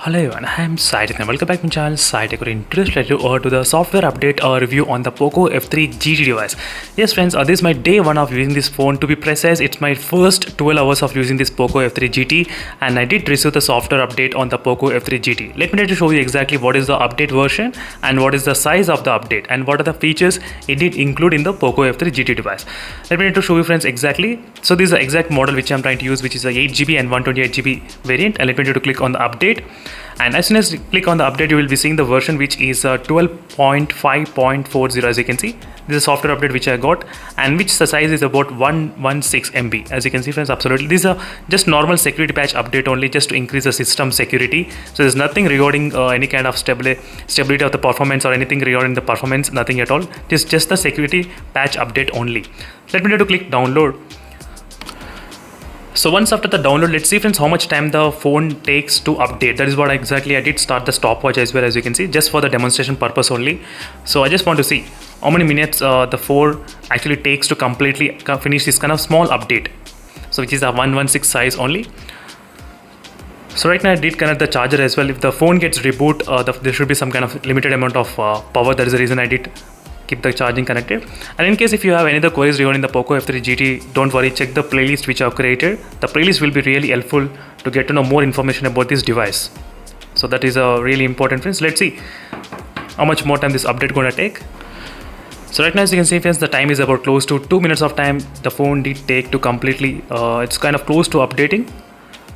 Hello everyone, I am Sai and welcome back to my channel Sai Tech. Interested to the software update or review on the Poco F3 GT device. Yes friends, this is my day 1 of using this phone. To be precise, it's my first 12 hours of using this Poco F3 GT, and I did receive the software update on the Poco F3 GT. Let me try to show you exactly what is the update version and what is the size of the update and what are the features it did include in the Poco F3 GT device. Let me try to show you friends exactly. So this is the exact model which I'm trying to use, which is a 8GB and 128GB variant, and let me try to click on the update. And as soon as you click on the update, you will be seeing the version which is 12.5.40. as you can see. This is a software update which I got, and which the size is about 116 MB. As you can see friends, absolutely this is a just normal security patch update only, just to increase the system security. So there's nothing regarding any kind of stability of the performance or anything regarding the performance, nothing at all. Just the security patch update only. Let me try to click download. So once after the download, let's see friends how much time the phone takes to update. That is what exactly I did start the stopwatch as well, as you can see, just for the demonstration purpose only. So I just want to see how many minutes the phone actually takes to completely finish this kind of small update. So which is a 116 size only. So right now I did connect the charger as well. If the phone gets reboot, there should be some kind of limited amount of power. That is the reason I did keep the charging connected. And in case if you have any other queries regarding the Poco F3 GT, don't worry, check the playlist which I have created. The playlist will be really helpful to get to know more information about this device. So that is really important friends. Let's see how much more time this update gonna take. So right now, as you can see friends, the time is about close to 2 minutes of time the phone did take to completely it's kind of close to updating.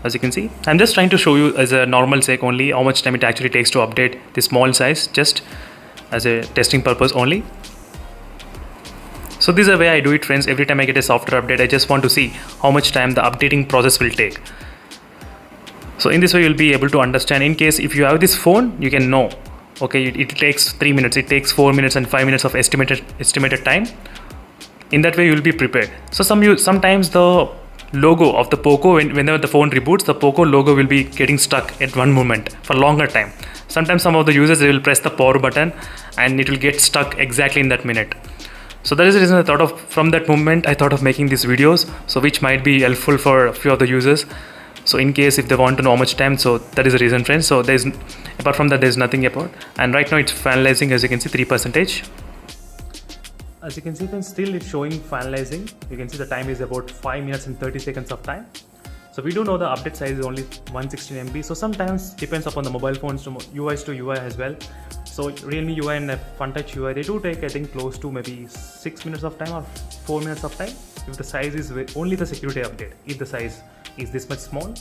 As you can see, I'm just trying to show you as a normal sake only how much time it actually takes to update this small size, just as a testing purpose only. So this is the way I do it friends. Every time I get a software update, I just want to see how much time the updating process will take. So in this way you'll be able to understand. In case if you have this phone, you can know, okay, it takes 3 minutes, it takes 4 minutes and 5 minutes of estimated time. In that way you'll be prepared. So sometimes the logo of the Poco, whenever the phone reboots, the Poco logo will be getting stuck at one moment for longer time. Sometimes some of the users, they will press the power button and it will get stuck exactly in that minute. So that is the reason I thought of, from that moment I thought of making these videos, so which might be helpful for a few of the users. So in case if they want to know how much time, so that is the reason friends. So there's, apart from that, there's nothing about. And right now it's finalizing, as you can see, 3%. As you can see friends, still it's showing finalizing. You can see the time is about 5 minutes and 30 seconds of time. So we do know the update size is only 116 MB. So sometimes depends upon the mobile phones, to UIs to UI as well. So Realme UI and FunTouch UI, they do take I think close to maybe 6 minutes of time or 4 minutes of time. If the size is only the security update, if the size is this much small.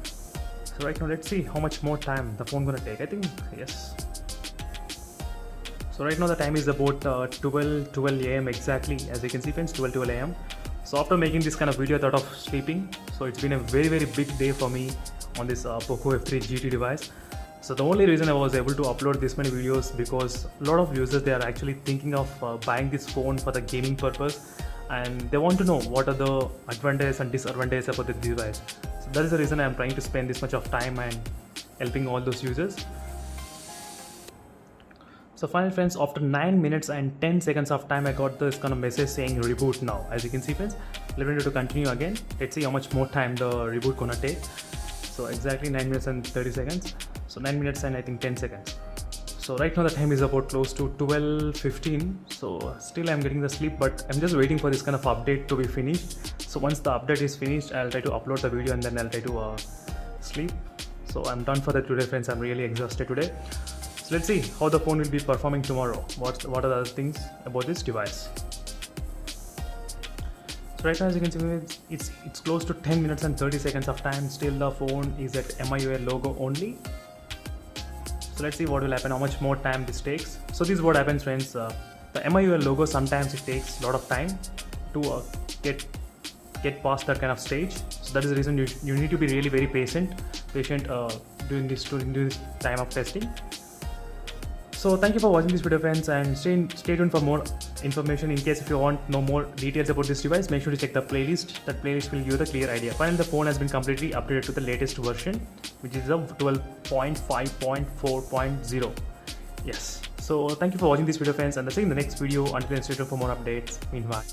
So right now let's see how much more time the phone gonna take. I think yes. So right now the time is about 12 AM exactly, as you can see friends, 12 AM. So after making this kind of video, I thought of sleeping. So it's been a very big day for me on this Poco F3 GT device. So the only reason I was able to upload this many videos, because a lot of users, they are actually thinking of buying this phone for the gaming purpose, and they want to know what are the advantages and disadvantages about the device. So that is the reason I am trying to spend this much of time and helping all those users. So finally friends, after 9 minutes and 10 seconds of time, I got this kind of message saying reboot now. As you can see friends, let me to continue again. Let's see how much more time the reboot gonna take. So exactly 9 minutes and 30 seconds. So 9 minutes and I think 10 seconds. So right now the time is about close to 12:15. So still I'm getting the sleep, but I'm just waiting for this kind of update to be finished. So once the update is finished, I'll try to upload the video and then I'll try to sleep. So I'm done for the today friends. I'm really exhausted today. So let's see how the phone will be performing tomorrow. What are the other things about this device. So right now, as you can see, it's close to 10 minutes and 30 seconds of time. Still the phone is at MIUI logo only. So let's see what will happen, how much more time this takes. So this is what happens friends. The MIUI logo, sometimes it takes a lot of time to get past that kind of stage. So that is the reason you need to be really very patient during this time of testing. So thank you for watching this video friends, and stay tuned for more information. In case if you want to know more details about this device, make sure to check the playlist. That playlist will give you the clear idea. Finally, the phone has been completely updated to the latest version, which is the 12.5.4.0. Yes. So thank you for watching this video friends, and I'll see you in the next video. Until then, stay tuned for more updates. Meanwhile.